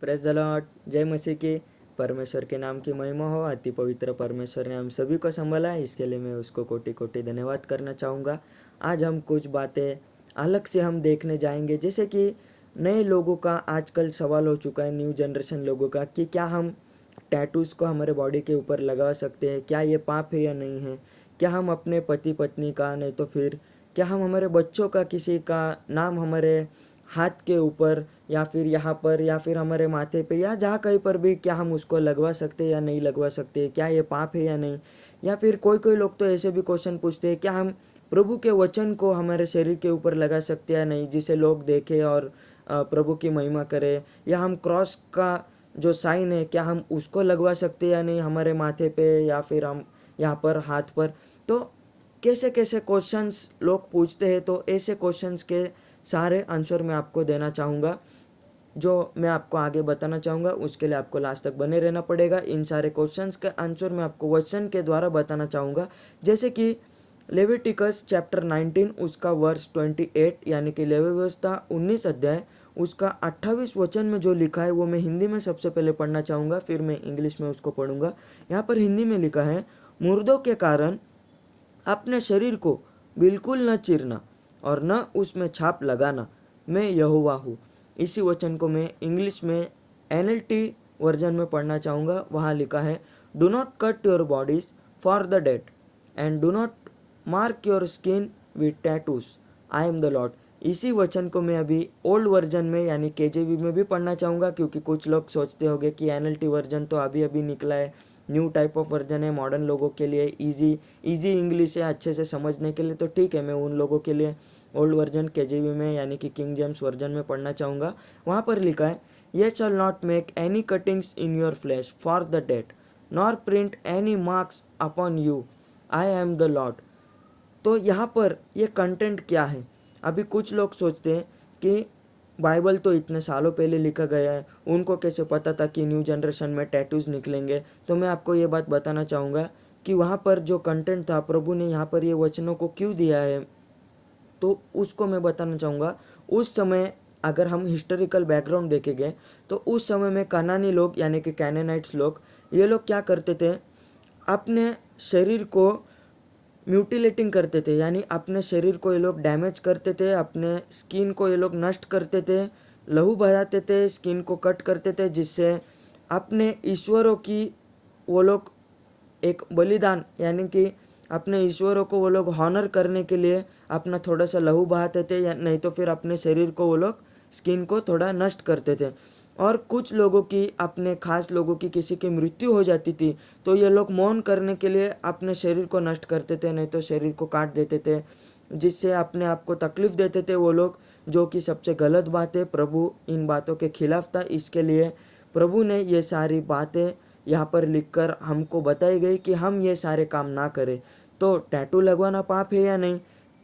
Praise the Lord. जय मसीह की। परमेश्वर के नाम की महिमा हो। अति पवित्र परमेश्वर ने हम सभी को संभाला है, इसके लिए मैं उसको कोटि कोटि धन्यवाद करना चाहूँगा। आज हम कुछ बातें अलग से हम देखने जाएंगे, जैसे कि नए लोगों का आजकल सवाल हो चुका है, न्यू जनरेशन लोगों का, कि क्या हम टैटूज़ को हमारे बॉडी के ऊपर लगा सकते हैं, क्या ये पाप है या नहीं है। क्या हम अपने पति पत्नी का, नहीं तो फिर क्या हम हमारे बच्चों का किसी का नाम हमारे हाथ के ऊपर या फिर यहाँ पर या फिर हमारे माथे पे या जहाँ कहीं पर भी, क्या हम उसको लगवा सकते हैं या नहीं लगवा सकते, क्या ये पाप है या नहीं। या फिर कोई कोई लोग तो ऐसे भी क्वेश्चन पूछते हैं, क्या हम प्रभु के वचन को हमारे शरीर के ऊपर लगा सकते हैं या नहीं, जिसे लोग देखें और प्रभु की महिमा करें। या हम क्रॉस का जो साइन है, क्या हम उसको लगवा सकते हैं या नहीं हमारे माथे पे या फिर हम यहाँ पर हाथ पर। तो कैसे कैसे क्वेश्चंस लोग पूछते हैं, तो ऐसे क्वेश्चंस के सारे आंसर मैं आपको देना चाहूँगा। जो मैं आपको आगे बताना चाहूँगा उसके लिए आपको लास्ट तक बने रहना पड़ेगा। इन सारे क्वेश्चंस के आंसर मैं आपको वचन के द्वारा बताना चाहूँगा। जैसे कि लेविटिकस चैप्टर 19 उसका वर्स 28, यानी कि लेवी व्यवस्था 19 अध्याय उसका 28 वचन में जो लिखा है वो मैं हिंदी में सबसे पहले पढ़ना चाहूँगा, फिर मैं इंग्लिश में उसको पढ़ूँगा। यहाँ पर हिंदी में लिखा है, मुर्दों के कारण अपने शरीर को बिल्कुल न चीरना और न उसमें छाप लगाना, मैं यहोवा हूँ। इसी वचन को मैं इंग्लिश में NLT वर्जन में पढ़ना चाहूँगा। वहाँ लिखा है, do not cut your bodies for the dead and do not mark your skin with tattoos, I am the Lord. इसी वचन को मैं अभी ओल्ड वर्जन में यानी KJV में भी पढ़ना चाहूँगा, क्योंकि कुछ लोग सोचते होंगे कि NLT वर्जन तो अभी अभी निकला है, न्यू टाइप ऑफ वर्जन है, मॉडर्न लोगों के लिए इजी इंग्लिश है अच्छे से समझने के लिए, तो ठीक है, मैं उन लोगों के लिए ओल्ड वर्जन KJV में यानी कि किंग जेम्स वर्जन में पढ़ना चाहूँगा। वहाँ पर लिखा है, ये शैल not make any cuttings in your flesh for the dead nor print any marks upon you, I am the Lord. तो यहाँ पर ये कंटेंट क्या है। अभी कुछ लोग सोचते हैं कि बाइबल तो इतने सालों पहले लिखा गया है, उनको कैसे पता था कि न्यू जनरेशन में टैटूज़ निकलेंगे। तो मैं आपको ये बात बताना चाहूँगा कि वहाँ पर जो कंटेंट था, प्रभु ने यहाँ पर ये वचनों को क्यों दिया है, तो उसको मैं बताना चाहूँगा। उस समय अगर हम हिस्टोरिकल बैकग्राउंड देखेंगे तो उस समय में कनानी लोग यानी कि कैनानाइट्स लोग, ये लोग क्या करते थे, अपने शरीर को म्यूटिलेटिंग करते थे, यानी अपने शरीर को ये लोग डैमेज करते थे, अपने स्किन को ये लोग नष्ट करते थे, लहू बहाते थे, स्किन को कट करते थे, जिससे अपने ईश्वरों की वो लोग एक बलिदान यानी कि अपने ईश्वरों को वो लोग हॉनर करने के लिए अपना थोड़ा सा लहू बहाते थे, या नहीं तो फिर अपने शरीर को वो लोग स्किन को थोड़ा नष्ट करते थे। और कुछ लोगों की, अपने खास लोगों की किसी की मृत्यु हो जाती थी तो ये लोग मौन करने के लिए अपने शरीर को नष्ट करते थे, नहीं तो शरीर को काट देते थे, जिससे अपने आप को तकलीफ देते थे वो लोग, जो कि सबसे गलत बात है। प्रभु इन बातों के खिलाफ था, इसके लिए प्रभु ने ये सारी बातें यहाँ पर लिखकर हमको बताई गई कि हम ये सारे काम ना करें। तो टैटू लगवाना पाप है या नहीं,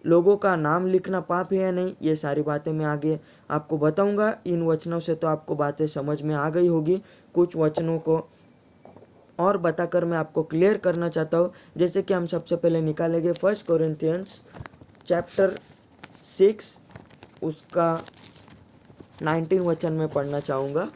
लोगों का नाम लिखना पाप है या नहीं, ये सारी बातें मैं आगे आपको बताऊंगा। इन वचनों से तो आपको बातें समझ में आ गई होगी। कुछ वचनों को और बताकर मैं आपको क्लियर करना चाहता हूँ। जैसे कि हम सबसे पहले निकालेंगे 1 कोरिन्थियंस चैप्टर 6 उसका 19 वचन में पढ़ना चाहूँगा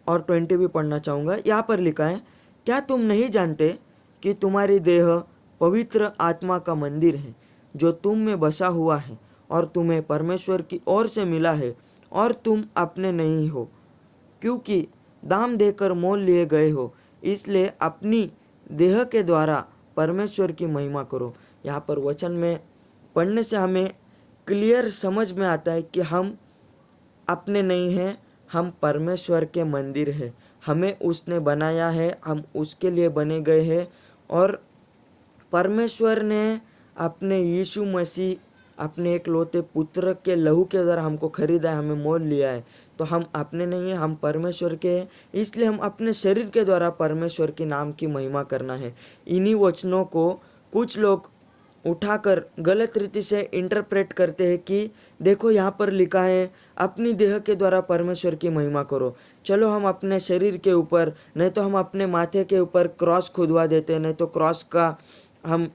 और 20 भी पढ़ना चाहूँगा। यहाँ पर लिखा है, क्या तुम नहीं जानते कि तुम्हारी देह पवित्र आत्मा का मंदिर है जो तुम में बसा हुआ है और तुम्हें परमेश्वर की ओर से मिला है और तुम अपने नहीं हो, क्योंकि दाम देकर मोल लिए गए हो, इसलिए अपनी देह के द्वारा परमेश्वर की महिमा करो। यहाँ पर वचन में पढ़ने से हमें क्लियर समझ में आता है कि हम अपने नहीं हैं, हम परमेश्वर के मंदिर हैं, हमें उसने बनाया है, हम उसके लिए बने गए हैं। और परमेश्वर ने अपने यीशु मसीह, अपने एक लौते पुत्र के लहू के द्वारा हमको खरीदा है, हमें मोल लिया है। तो हम अपने नहीं हैं, हम परमेश्वर के हैं, इसलिए हम अपने शरीर के द्वारा परमेश्वर के नाम की महिमा करना है। इन्हीं वचनों को कुछ लोग उठाकर गलत रीति से इंटरप्रेट करते हैं कि देखो यहाँ पर लिखा है अपनी देह के द्वारा परमेश्वर की महिमा करो। चलो हम अपने शरीर के ऊपर, नहीं तो हम अपने माथे के ऊपर क्रॉस खुदवा देते हैं, नहीं तो क्रॉस का हम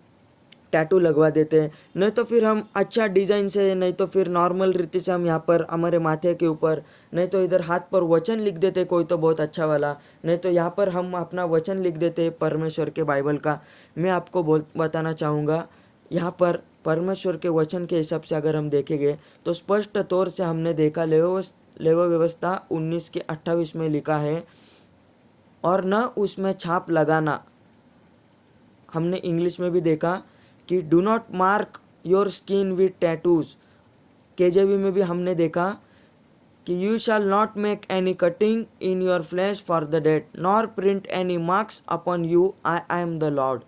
टैटू लगवा देते हैं, नहीं तो फिर हम अच्छा डिज़ाइन से, नहीं तो फिर नॉर्मल रीति से हम यहाँ पर हमारे माथे के ऊपर, नहीं तो इधर हाथ पर वचन लिख देते कोई तो बहुत अच्छा वाला, नहीं तो यहाँ पर हम अपना वचन लिख देते परमेश्वर के बाइबल का। मैं आपको बताना चाहूँगा, यहाँ पर परमेश्वर के वचन के हिसाब से अगर हम देखेंगे तो स्पष्ट तौर से हमने देखा लेवा व्यवस्था 19 के 28 में लिखा है, और न उसमें छाप लगाना। हमने इंग्लिश में भी देखा कि do not mark your skin with tattoos. KJV में भी हमने देखा कि you shall not make any cutting in your flesh for the dead nor print any marks upon you, I am the Lord.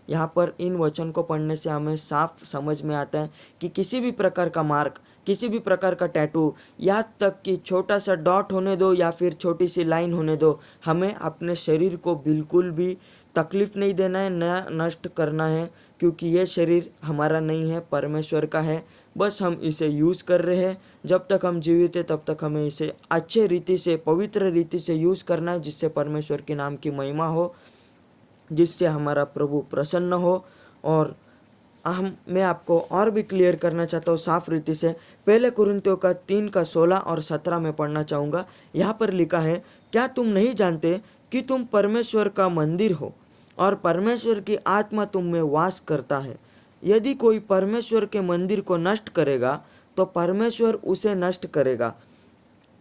यहाँ पर इन वचन को पढ़ने से हमें साफ समझ में आता है कि किसी भी प्रकार का मार्क, किसी भी प्रकार का टैटू, यहाँ तक कि छोटा सा डॉट होने दो या फिर छोटी सी लाइन होने दो, हमें अपने शरीर को बिल्कुल भी तकलीफ़ नहीं देना है, नया नष्ट करना है, क्योंकि ये शरीर हमारा नहीं है, परमेश्वर का है। बस हम इसे यूज़ कर रहे हैं। जब तक हम जीवित हैं तब तक हमें इसे अच्छे रीति से, पवित्र रीति से यूज़ करना है, जिससे परमेश्वर के नाम की महिमा हो, जिससे हमारा प्रभु प्रसन्न हो। और मैं आपको और भी क्लियर करना चाहता हूँ साफ रीति से। पहले कुरिन्थियों का 3 का 16 और 17 में पढ़ना चाहूँगा। यहाँ पर लिखा है, क्या तुम नहीं जानते कि तुम परमेश्वर का मंदिर हो और परमेश्वर की आत्मा तुम में वास करता है? यदि कोई परमेश्वर के मंदिर को नष्ट करेगा तो परमेश्वर उसे नष्ट करेगा,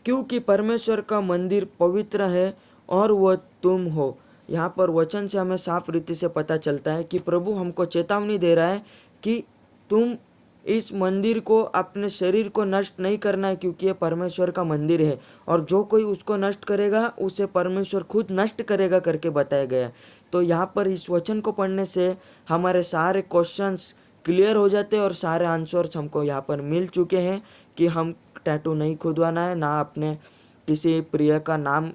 क्योंकि परमेश्वर का मंदिर पवित्र है और वह तुम हो। यहाँ पर वचन से हमें साफ रीति से पता चलता है कि प्रभु हमको चेतावनी दे रहा है कि तुम इस मंदिर को, अपने शरीर को नष्ट नहीं करना है, क्योंकि ये परमेश्वर का मंदिर है, और जो कोई उसको नष्ट करेगा उसे परमेश्वर खुद नष्ट करेगा करके बताया गया। तो यहाँ पर इस वचन को पढ़ने से हमारे सारे क्वेश्चंस क्लियर हो जाते हैं और सारे आंसर्स हमको यहाँ पर मिल चुके हैं कि हम टैटू नहीं खुदवाना है, ना अपने किसी प्रिय का नाम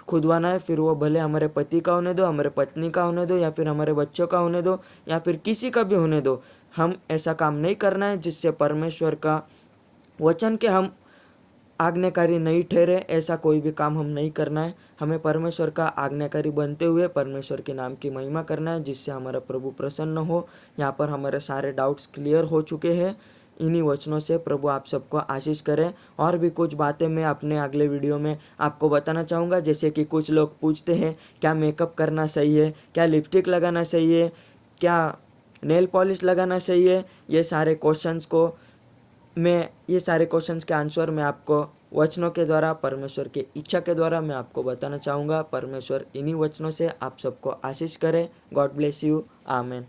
खुदवाना है, फिर वो भले हमारे पति का होने दो, हमारे पत्नी का होने दो, या फिर हमारे बच्चों का होने दो, या फिर किसी का भी होने दो। हम ऐसा काम नहीं करना है जिससे परमेश्वर का वचन के हम आज्ञाकारी नहीं ठहरे। ऐसा कोई भी काम हम नहीं करना है। हमें परमेश्वर का आज्ञाकारी बनते हुए परमेश्वर के नाम की महिमा करना है, जिससे हमारा प्रभु प्रसन्न हो। यहाँ पर हमारे सारे डाउट्स क्लियर हो चुके हैं। इन्हीं वचनों से प्रभु आप सबको आशीष करें। और भी कुछ बातें मैं अपने अगले वीडियो में आपको बताना चाहूँगा। जैसे कि कुछ लोग पूछते हैं, क्या मेकअप करना सही है, क्या लिपस्टिक लगाना सही है, क्या नेल पॉलिश लगाना सही है, ये सारे क्वेश्चंस के आंसर मैं आपको वचनों के द्वारा, परमेश्वर की इच्छा के द्वारा मैं आपको बताना चाहूँगा। परमेश्वर इन्हीं वचनों से आप सबको आशीष करे। God bless you. आमेन।